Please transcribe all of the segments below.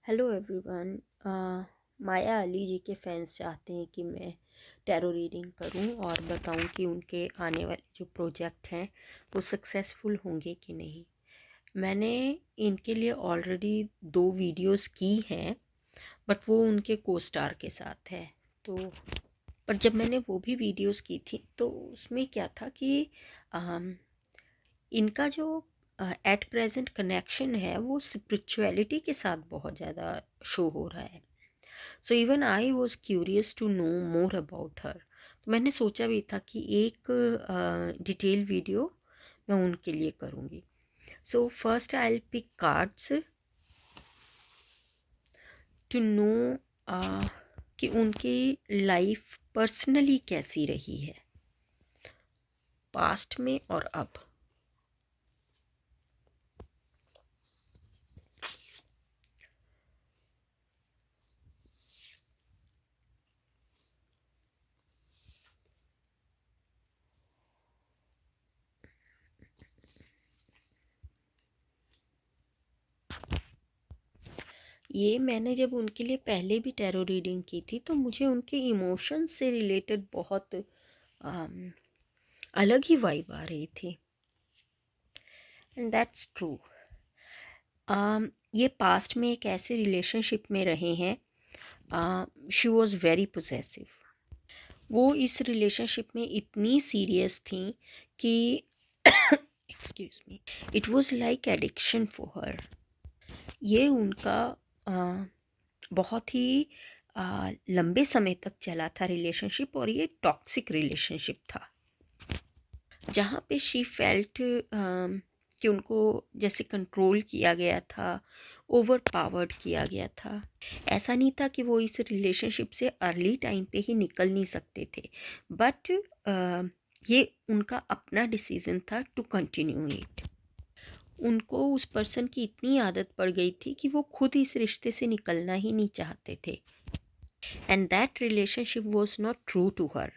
Hello everyone. Maya Ali ji के fans चाहते हैं कि मैं टैरो रीडिंग करूं और बताऊं कि उनके आने वाले जो प्रोजेक्ट हैं वो सक्सेसफुल होंगे कि नहीं। मैंने इनके लिए ऑलरेडी 2 वीडियोस की हैं, बट वो उनके को स्टार के साथ है। तो पर जब मैंने वो भी वीडियोस की थी तो उसमें क्या था कि अम, इनका जो एट प्रेजेंट कनेक्शन है वो स्पिरिचुअलिटी के साथ बहुत ज़्यादा शो हो रहा है। So even I was curious to know more about her. तो मैंने सोचा भी था कि एक डिटेल वीडियो मैं उनके लिए करूँगी। So first I will pick cards to know कि उनकी लाइफ पर्सनली कैसी रही है, पास्ट में और अब। ये मैंने जब उनके लिए पहले भी टैरो रीडिंग की थी तो मुझे उनके इमोशंस से रिलेटेड बहुत अलग ही वाइब आ रही थी, एंड दैट्स ट्रू। ये पास्ट में एक ऐसे रिलेशनशिप में रहे हैं। She was very possessive. वो इस रिलेशनशिप में इतनी सीरियस थी कि excuse me, it was like addiction for her. ये उनका बहुत ही लंबे समय तक चला था रिलेशनशिप, और ये टॉक्सिक रिलेशनशिप था जहाँ पे शी फेल्ट कि उनको जैसे कंट्रोल किया गया था, ओवर पावर्ड किया गया था। ऐसा नहीं था कि वो इस रिलेशनशिप से अर्ली टाइम पे ही निकल नहीं सकते थे, बट ये उनका अपना डिसीजन था टू कंटिन्यू इट। उनको उस पर्सन की इतनी आदत पड़ गई थी कि वो खुद इस रिश्ते से निकलना ही नहीं चाहते थे, and that relationship was not true to her.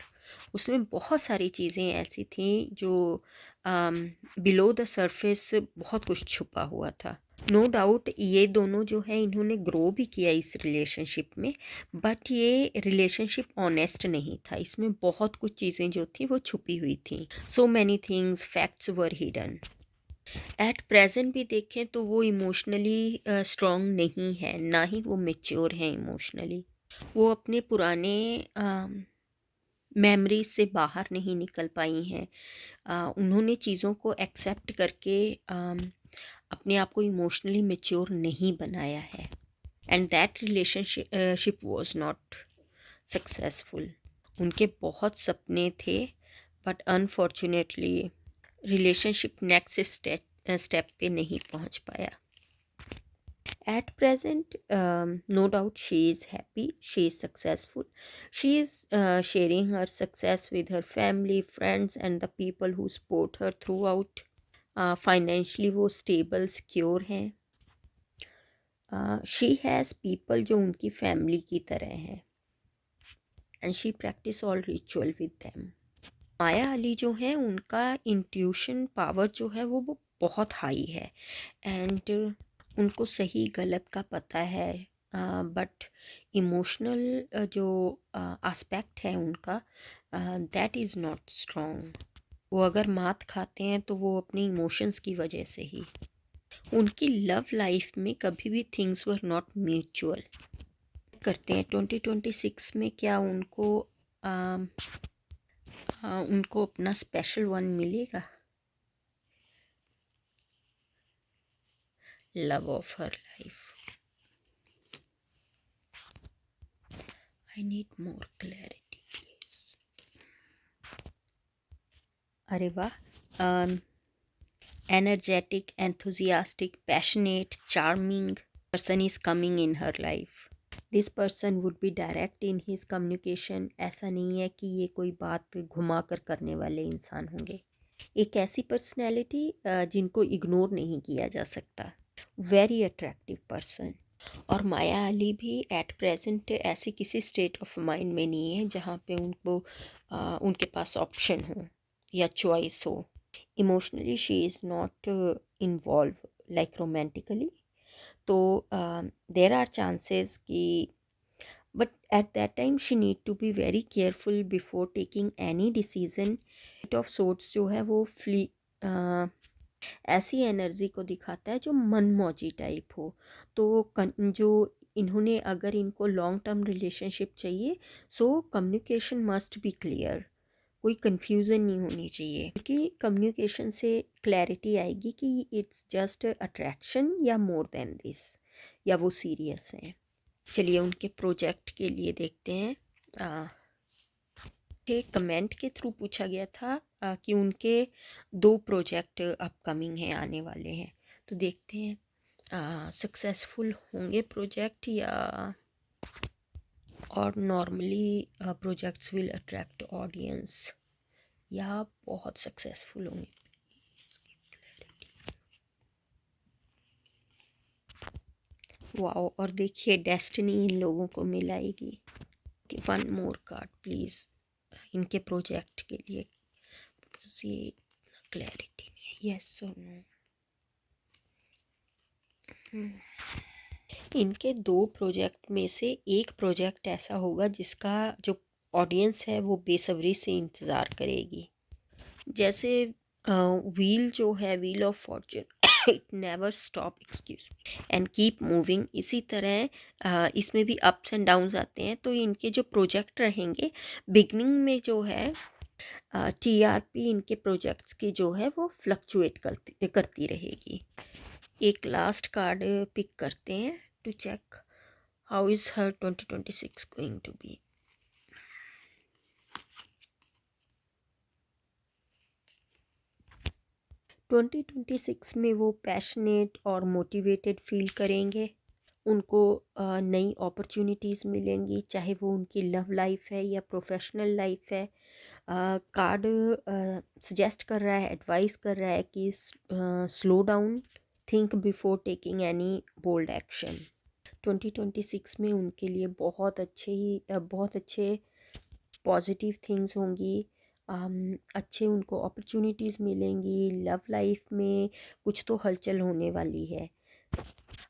उसमें बहुत सारी चीज़ें ऐसी थी जो बिलो द सरफेस बहुत कुछ छुपा हुआ था। नो डाउट ये दोनों जो है इन्होंने ग्रो भी किया इस रिलेशनशिप में, बट ये रिलेशनशिप ऑनेस्ट नहीं था। इसमें बहुत कुछ चीज़ें जो थी वो छुपी हुई थी। So many things, facts were hidden. At present भी देखें तो वो इमोशनली स्ट्रॉन्ग नहीं है, ना ही वो मेच्योर हैं इमोशनली। वो अपने पुराने मेमोरीज से बाहर नहीं निकल पाई हैं। उन्होंने चीज़ों को एक्सेप्ट करके अपने आप को इमोशनली मेच्योर नहीं बनाया है, and that relationship was not successful. उनके बहुत सपने थे, but unfortunately relationship next step पे नहीं पहुंच पाया। At present, no doubt she is happy, she is successful. She is sharing her success with her family, friends, and the people who support her throughout. Financially वो stable, secure हैं. She has people जो उनकी family की तरह हैं, and she practice all ritual with them. माया अली जो है उनका इंट्यूशन पावर जो है वो बहुत हाई है, एंड उनको सही गलत का पता है, बट इमोशनल जो एस्पेक्ट है उनका, दैट इज़ नॉट स्ट्रॉन्ग। वो अगर मात खाते हैं तो वो अपने इमोशंस की वजह से ही। उनकी लव लाइफ में कभी भी थिंग्स वर नॉट म्यूचुअल। करते हैं 2026 में क्या उनको उनको अपना स्पेशल वन मिलेगा। Love of her life. I need more clarity please. अरे वाह। Energetic, enthusiastic, passionate, charming person is coming in her life. This person would be direct in his communication. ऐसा नहीं है कि ये कोई बात घुमा कर करने वाले इंसान होंगे। एक ऐसी पर्सनैलिटी जिनको इग्नोर नहीं किया जा सकता। Very attractive person. और माया अली भी एट प्रेजेंट ऐसी किसी स्टेट ऑफ माइंड में नहीं है जहाँ पे उनको उनके पास ऑप्शन हो या चॉइस हो। Emotionally she is not involve like romantically, तो देर आर चांसेस कि but at that time she need to be very careful before taking any decision. At of sorts जो है वो ऐसी एनर्जी को दिखाता है जो मनमौजी टाइप हो। तो जो इन्होंने अगर इनको लॉन्ग टर्म रिलेशनशिप चाहिए, so communication must be clear, कोई कन्फ्यूज़न नहीं होनी चाहिए, क्योंकि कम्युनिकेशन से क्लैरिटी आएगी कि इट्स जस्ट अट्रैक्शन या मोर देन दिस, या वो सीरियस हैं। चलिए उनके प्रोजेक्ट के लिए देखते हैं। एक कमेंट के थ्रू पूछा गया था कि उनके 2 प्रोजेक्ट अपकमिंग हैं, आने वाले हैं। तो देखते हैं सक्सेसफुल होंगे प्रोजेक्ट या और normally projects will attract audience, या बहुत सक्सेसफुल होंगे। वाओ, और देखिए डेस्टिनी इन लोगों को मिलाएगी। वन मोर कार्ड प्लीज़ इनके प्रोजेक्ट के लिए, ये क्लैरिटी नहीं है, यस और नो। इनके 2 प्रोजेक्ट में से एक प्रोजेक्ट ऐसा होगा जिसका जो ऑडियंस है वो बेसब्री से इंतज़ार करेगी। जैसे व्हील जो है, wheel of Fortune, it never stop, excuse and keep moving. इसी तरह इसमें भी अप्स एंड डाउन्स आते हैं। तो इनके जो प्रोजेक्ट रहेंगे, बिगनिंग में जो है टीआरपी इनके प्रोजेक्ट्स की जो है वो फ्लक्चुएट करती रहेगी। एक लास्ट कार्ड पिक करते हैं to check how is her 2026 going to be. 2026 में वो पैशनेट और मोटिवेटेड फील करेंगे। उनको नई अपॉर्चुनिटीज़ मिलेंगी, चाहे वो उनकी लव लाइफ है या प्रोफेशनल लाइफ है। कार्ड सजेस्ट कर रहा है, एडवाइस कर रहा है कि slow down, think before taking any bold action. 2026 में उनके लिए बहुत अच्छे पॉजिटिव थिंग्स होंगी। अच्छे उनको अपॉर्चुनिटीज़ मिलेंगी। लव लाइफ में कुछ तो हलचल होने वाली है।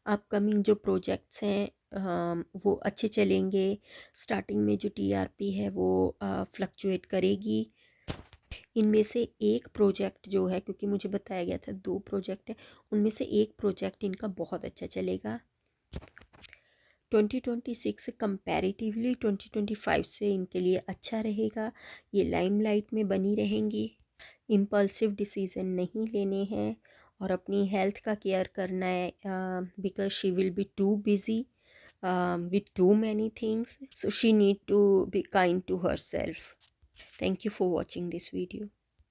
अपकमिंग जो प्रोजेक्ट्स हैं वो अच्छे चलेंगे। स्टार्टिंग में जो टीआरपी है वो फ्लक्चुएट करेगी। इनमें से एक प्रोजेक्ट जो है, क्योंकि मुझे बताया गया था 2 प्रोजेक्ट है, उनमें से एक प्रोजेक्ट इनका बहुत अच्छा चलेगा। 2026 कंपैरेटिवली 2025 से इनके लिए अच्छा रहेगा। ये लाइमलाइट में बनी रहेंगी। इम्पल्सिव डिसीज़न नहीं लेने हैं और अपनी हेल्थ का केयर करना है, because she will be too busy with too many things, so she need to be kind to herself. Thank you for watching this video.